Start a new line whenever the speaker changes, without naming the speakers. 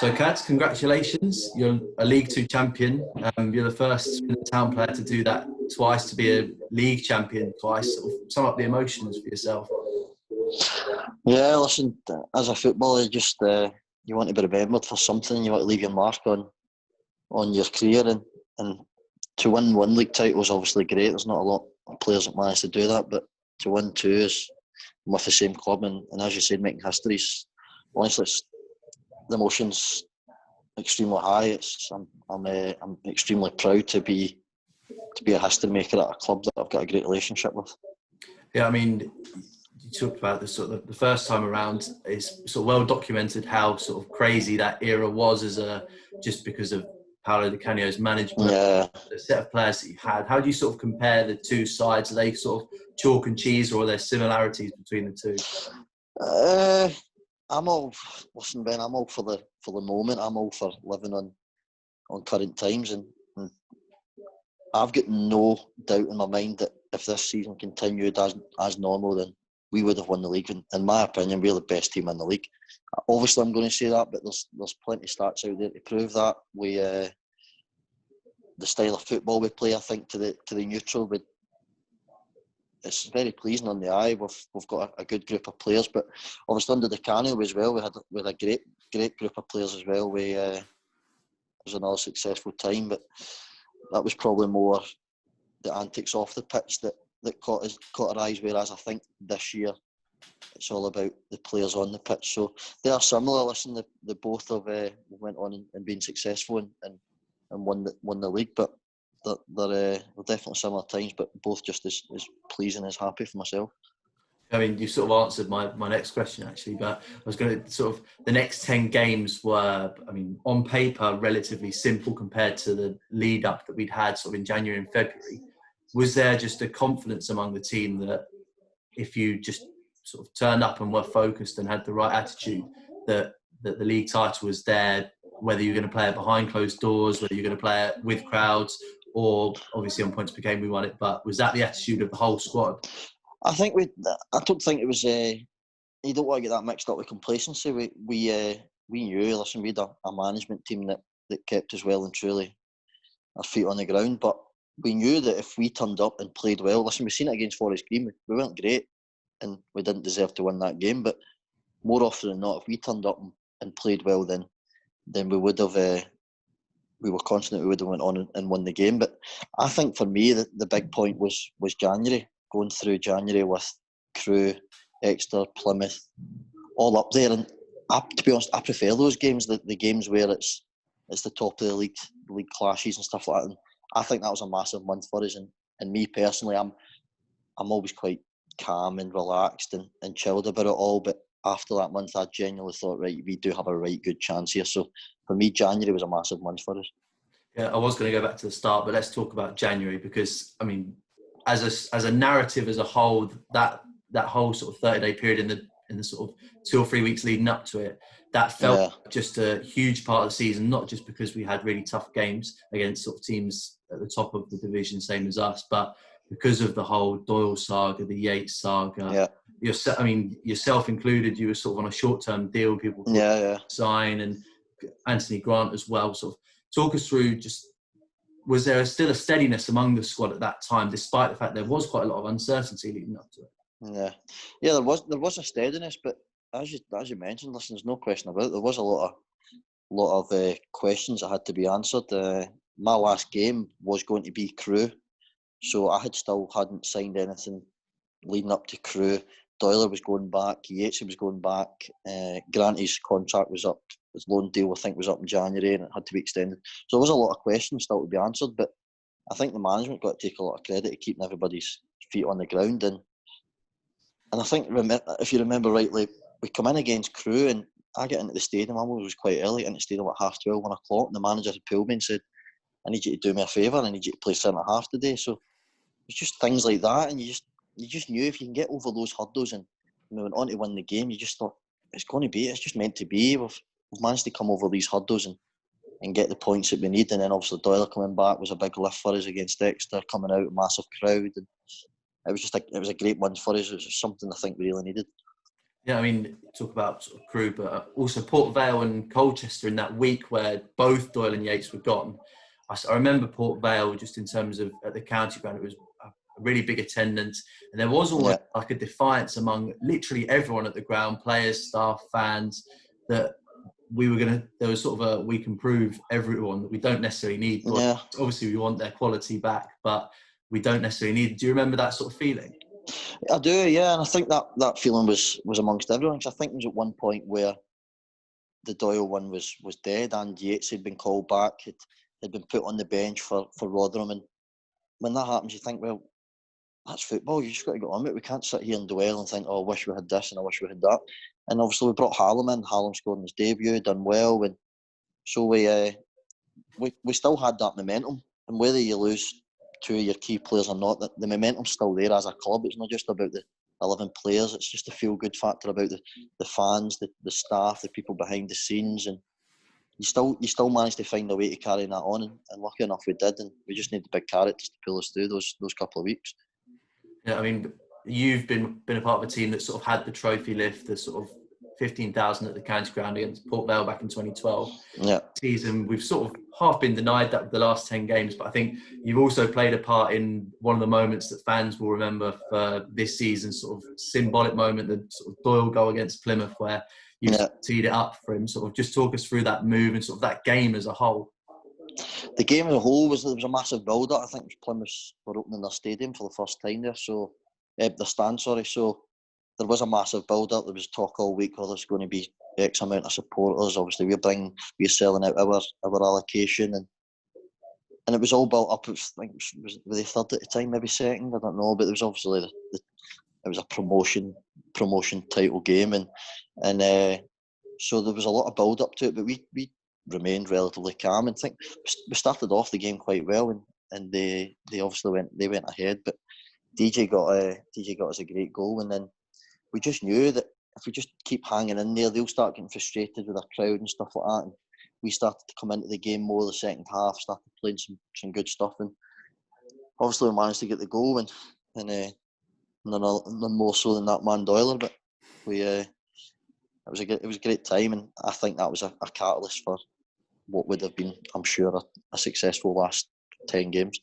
So, Cads, congratulations. You're a League Two champion. You're the first town player to do that twice, to be a league champion twice. Sort of sum up the emotions for yourself.
Yeah, listen, as a footballer, you want to be remembered for something. You want to leave your mark on your career, and to win one league title is obviously great. There's not a lot of players that manage to do that, but to win two is with the same club, and as you said, making history. Honestly, the emotions extremely high. I'm extremely proud to be a history maker at a club that I've got a great relationship with.
Yeah, I mean, you talked about the the first time around. It's sort of well documented how sort of crazy that era was just because of Paolo Di Canio's management.
Yeah.
The set of players that you had. How do you sort of compare the two sides? Are they sort of chalk and cheese, or are there similarities between the two?
Listen, Ben, I'm all for the moment. I'm all for living on current times, and I've got no doubt in my mind that if this season continued as normal, then we would have won the league. In my opinion, we're the best team in the league. Obviously, I'm going to say that, but there's plenty of stats out there to prove that. The style of football we play, I think, to the neutral, it's very pleasing on the eye. We've got a good group of players, but obviously under Di Canio as well, we had a great group of players as well. It was another successful time, but that was probably more the antics off the pitch that caught our eyes. Whereas I think this year it's all about the players on the pitch. So they are similar. Listen, they both have went on and been successful and won the league, but they're definitely similar times, but both just as pleasing as happy for myself.
I mean, you sort of answered my next question, actually, but I was going to sort of, the next 10 games were, I mean, on paper, relatively simple compared to the lead up that we'd had sort of in January and February. Was there just a confidence among the team that if you just sort of turned up and were focused and had the right attitude, that the league title was there, whether you're going to play it behind closed doors, whether you're going to play it with crowds, or obviously on points per game we won it, but was that the attitude of the whole squad?
I don't think it was. You don't want to get that mixed up with complacency. We knew. Listen, we had a management team that kept us well and truly our feet on the ground. But we knew that if we turned up and played well, listen, we've seen it against Forest Green. We weren't great, and we didn't deserve to win that game. But more often than not, if we turned up and played well, then we would have. We were confident we would have went on and won the game. But I think for me, the big point was January. Going through January with Crewe, Exeter, Plymouth, all up there, and to be honest, I prefer those games, the games where it's the top of the league clashes and stuff like that. And I think that was a massive month for us. And me personally, I'm always quite calm and relaxed and chilled about it all. But after that month, I genuinely thought, right, we do have a right good chance here. So for me, January was a massive month for us.
Yeah, I was going to go back to the start, but let's talk about January, because I mean, as a narrative as a whole, that whole sort of 30-day period in the sort of 2 or 3 weeks leading up to it, that felt just a huge part of the season, not just because we had really tough games against sort of teams at the top of the division, same as us, but because of the whole Doyle saga, the Yates saga. Yourself included, you were sort of on a short-term deal, people sign, and Anthony Grant as well. Sort of talk us through, just was there still a steadiness among the squad at that time, despite the fact there was quite a lot of uncertainty leading up to it?
Yeah, there was a steadiness, but as you mentioned, listen, there's no question about it. There was a lot of questions that had to be answered. My last game was going to be Crewe, so I hadn't signed anything leading up to Crewe. Doyle was going back, Yates was going back, Granty's contract was up, his loan deal I think was up in January and it had to be extended. So there was a lot of questions still to be answered, but I think the management got to take a lot of credit to keeping everybody's feet on the ground. And I think, if you remember rightly, we come in against Crewe and I get into the stadium, I was quite early, into the stadium at 12:30, 1 o'clock, and the manager had pulled me and said, I need you to do me a favour, I need you to play centre half today. So it's just things like that, and you just knew if you can get over those hurdles and we went on to win the game, you just thought, it's just meant to be. We've managed to come over these hurdles and get the points that we need. And then obviously Doyle coming back was a big lift for us against Exeter, coming out, a massive crowd. And it was a great month for us. It was something I think we really needed.
Yeah, I mean, talk about sort of crew, but also Port Vale and Colchester in that week where both Doyle and Yates were gone. I remember Port Vale, just in terms of at the county ground, it was a really big attendance, and there was almost like a defiance among literally everyone at the ground, players, staff, fans, that there was sort of we can prove everyone that we don't necessarily need Doyle.
Yeah.
Obviously we want their quality back, but we don't necessarily need. Do you remember that sort of feeling?
I do, yeah, and I think that feeling was amongst everyone. Because I think there was at one point where the Doyle one was dead, and Yates had been called back, had been put on the bench for Rotherham, and when that happens, you think, well, that's football. You just got to get on with it. We can't sit here and dwell and think, oh, I wish we had this and I wish we had that. And obviously, we brought Hallam in. Hallam scored in his debut, done well, and so we still had that momentum. And whether you lose two of your key players or not, the momentum's still there as a club. It's not just about the 11 players. It's just a feel-good factor about the fans, the staff, the people behind the scenes, and you still managed to find a way to carry that on. And lucky enough, we did, and we just need the big characters to pull us through those couple of weeks.
Yeah, I mean, you've been a part of a team that sort of had the trophy lift, the sort of 15,000 at the county ground against Port Vale back in 2012.
Yeah.
Season, we've sort of half been denied that with the last 10 games, but I think you've also played a part in one of the moments that fans will remember for this season, sort of symbolic moment, the sort of Doyle goal against Plymouth, where you teed it up for him. Sort of just talk us through that move and sort of that game as a whole.
The game as a whole was a massive build-up. I think it was Plymouth were opening their stadium for the first time there, so the stand, sorry. So there was a massive build-up. There was talk all week whether there's going to be X amount of supporters. Obviously, we're selling out our allocation, and it was all built up. I think it was they third at the time, maybe second. I don't know, but there was obviously it was a promotion title game, and so there was a lot of build-up to it. But we remained relatively calm, and think we started off the game quite well, and they obviously went ahead. But DJ got us a great goal, and then we just knew that if we just keep hanging in there, they'll start getting frustrated with our crowd and stuff like that. And we started to come into the game more the second half, started playing some good stuff, and obviously we managed to get the goal, and none more so than that man Doyler. But it was a great time, and I think that was a catalyst for what would have been, I'm sure, a successful last 10 games.